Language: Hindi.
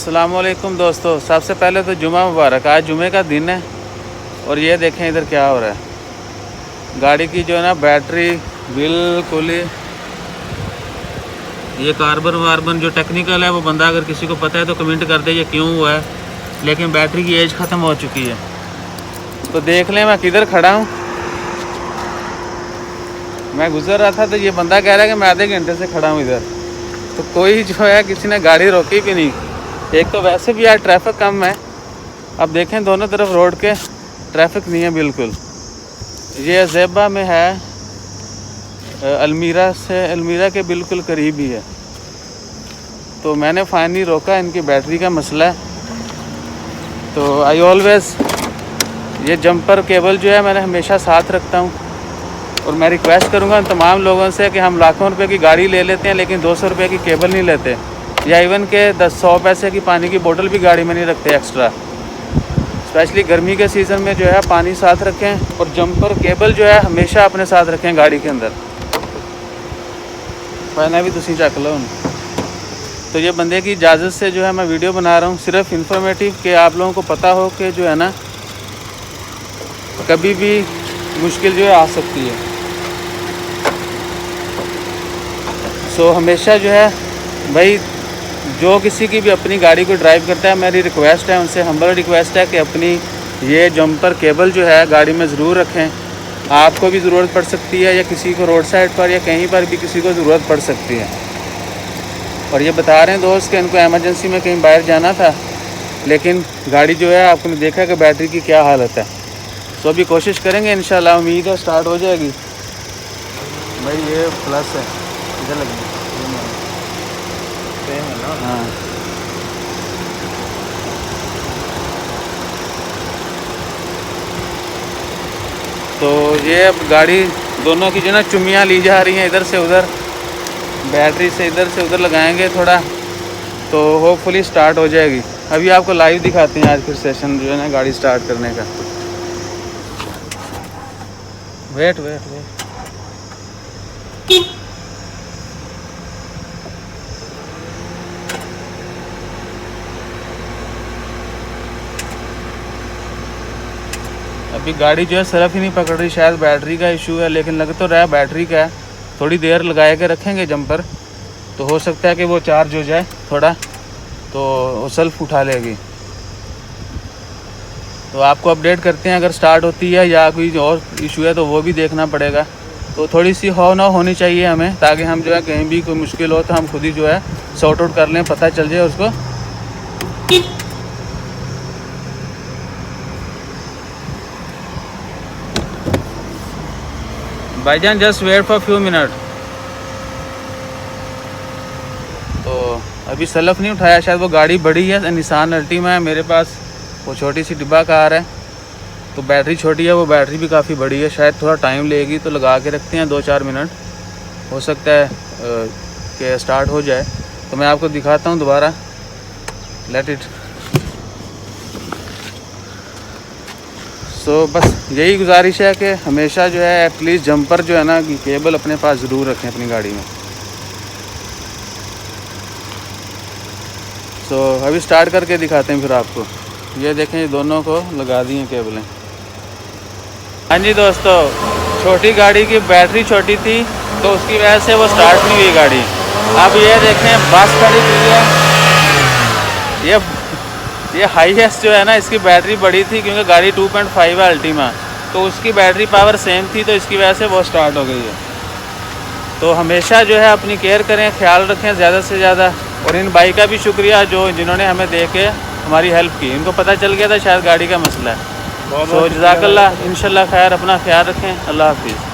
अस्सलामुअलैकुम दोस्तों, सबसे पहले तो जुमा मुबारक। आज जुमे का दिन है और ये देखें इधर क्या हो रहा है। गाड़ी की जो है ना बैटरी बिल्कुल ही, ये कार्बन वार्बन जो टेक्निकल है वो बंदा अगर किसी को पता है तो कमेंट कर दे ये क्यों हुआ है, लेकिन बैटरी की एज ख़त्म हो चुकी है। तो देख लें मैं किधर खड़ा हूँ। मैं गुजर रहा था तो ये बंदा कह रहा है कि मैं आधे घंटे से खड़ा हूँ इधर। तो कोई जो है किसी ने गाड़ी रोकी भी नहीं। एक तो वैसे भी यार ट्रैफिक कम है। अब देखें दोनों तरफ रोड के ट्रैफिक नहीं है बिल्कुल। ये ज़ेबा में है, अलमीरा के बिल्कुल करीब ही है। तो मैंने फाइनली रोका, इनकी बैटरी का मसला है। तो आई ऑलवेज़ ये जंपर केबल जो है मैंने हमेशा साथ रखता हूँ। और मैं रिक्वेस्ट करूँगा तमाम लोगों से कि हम लाखों रुपए की गाड़ी ले लेते हैं लेकिन 200 रुपये की केबल नहीं लेते, या इवन के 100 पैसे की पानी की बोतल भी गाड़ी में नहीं रखते एक्स्ट्रा। स्पेशली गर्मी के सीज़न में जो है पानी साथ रखें और जंपर केबल जो है हमेशा अपने साथ रखें गाड़ी के अंदर। पहले भी तुसी चक लो। तो ये बंदे की इजाज़त से जो है मैं वीडियो बना रहा हूँ, सिर्फ इन्फॉर्मेटिव, कि आप लोगों को पता हो कि जो है ना कभी भी मुश्किल जो है आ सकती है। सो हमेशा जो है भाई, जो किसी की भी अपनी गाड़ी को ड्राइव करता है, मेरी रिक्वेस्ट है उनसे, हम्बल रिक्वेस्ट है कि अपनी ये जंपर केबल जो है गाड़ी में ज़रूर रखें। आपको भी ज़रूरत पड़ सकती है, या किसी को रोड साइड पर या कहीं पर भी किसी को ज़रूरत पड़ सकती है। और ये बता रहे हैं दोस्त कि इनको एमरजेंसी में कहीं बाहर जाना था, लेकिन गाड़ी जो है आपने देखा कि बैटरी की क्या हालत है। तो अभी कोशिश करेंगे, इंशाल्लाह उम्मीद है स्टार्ट हो जाएगी। भाई ये प्लस है, इधर लगी है। हाँ तो ये अब गाड़ी दोनों की जो ना चुम्मियाँ ली जा रही हैं इधर से उधर, बैटरी से इधर से उधर लगाएंगे थोड़ा, तो होपफुली स्टार्ट हो जाएगी। अभी आपको लाइव दिखाते हैं आज फिर सेशन जो है ना गाड़ी स्टार्ट करने का। वेट अभी गाड़ी जो है सरफ ही नहीं पकड़ रही, शायद बैटरी का इशू है, लेकिन लग तो रहा है बैटरी का है। थोड़ी देर लगा के रखेंगे जंपर, तो हो सकता है कि वो चार्ज हो जाए थोड़ा, तो वो सेल्फ उठा लेगी। तो आपको अपडेट करते हैं अगर स्टार्ट होती है या कोई और इशू है तो वो भी देखना पड़ेगा। तो थोड़ी सी होनी चाहिए हमें, ताकि हम जो है कहीं भी कोई मुश्किल हो तो हम खुद ही जो है सॉर्ट आउट कर लें, पता चल जाए उसको। भाईजान just wait for few minute. तो अभी सलफ नहीं उठाया, शायद वो गाड़ी बड़ी है, निसान अल्टीमा है मेरे पास, वो छोटी सी डिब्बा कार है, तो बैटरी छोटी है, वो बैटरी भी काफ़ी बड़ी है, शायद थोड़ा टाइम लेगी। तो लगा के रखते हैं 2-4 मिनट, हो सकता है कि स्टार्ट हो जाए। तो मैं आपको दिखाता हूँ दोबारा, लेट इट। सो बस यही गुजारिश है कि हमेशा जो है एटलीस्ट जंपर जो है ना कि केबल अपने पास ज़रूर रखें अपनी गाड़ी में। सो अभी स्टार्ट करके दिखाते हैं फिर आपको। ये देखें, ये दोनों को लगा दी हैं केबलें। हाँ जी दोस्तों, छोटी गाड़ी की बैटरी छोटी थी तो उसकी वजह से वो स्टार्ट नहीं हुई गाड़ी। अब ये देखें बस खड़ी हुई है, ये हाईएस्ट जो है ना इसकी बैटरी बड़ी थी, क्योंकि गाड़ी 2.5 है अल्टीमा, तो उसकी बैटरी पावर सेम थी, तो इसकी वजह से वो स्टार्ट हो गई है। तो हमेशा जो है अपनी केयर करें, ख्याल रखें ज़्यादा से ज़्यादा। और इन भाई का भी शुक्रिया जिन्होंने हमें देख के हमारी हेल्प की, इनको पता चल गया था शायद गाड़ी का मसला है। तो जज़ाकल्लाह, इंशाल्लाह खैर, अपना ख्याल रखें। अल्लाह हाफिज़।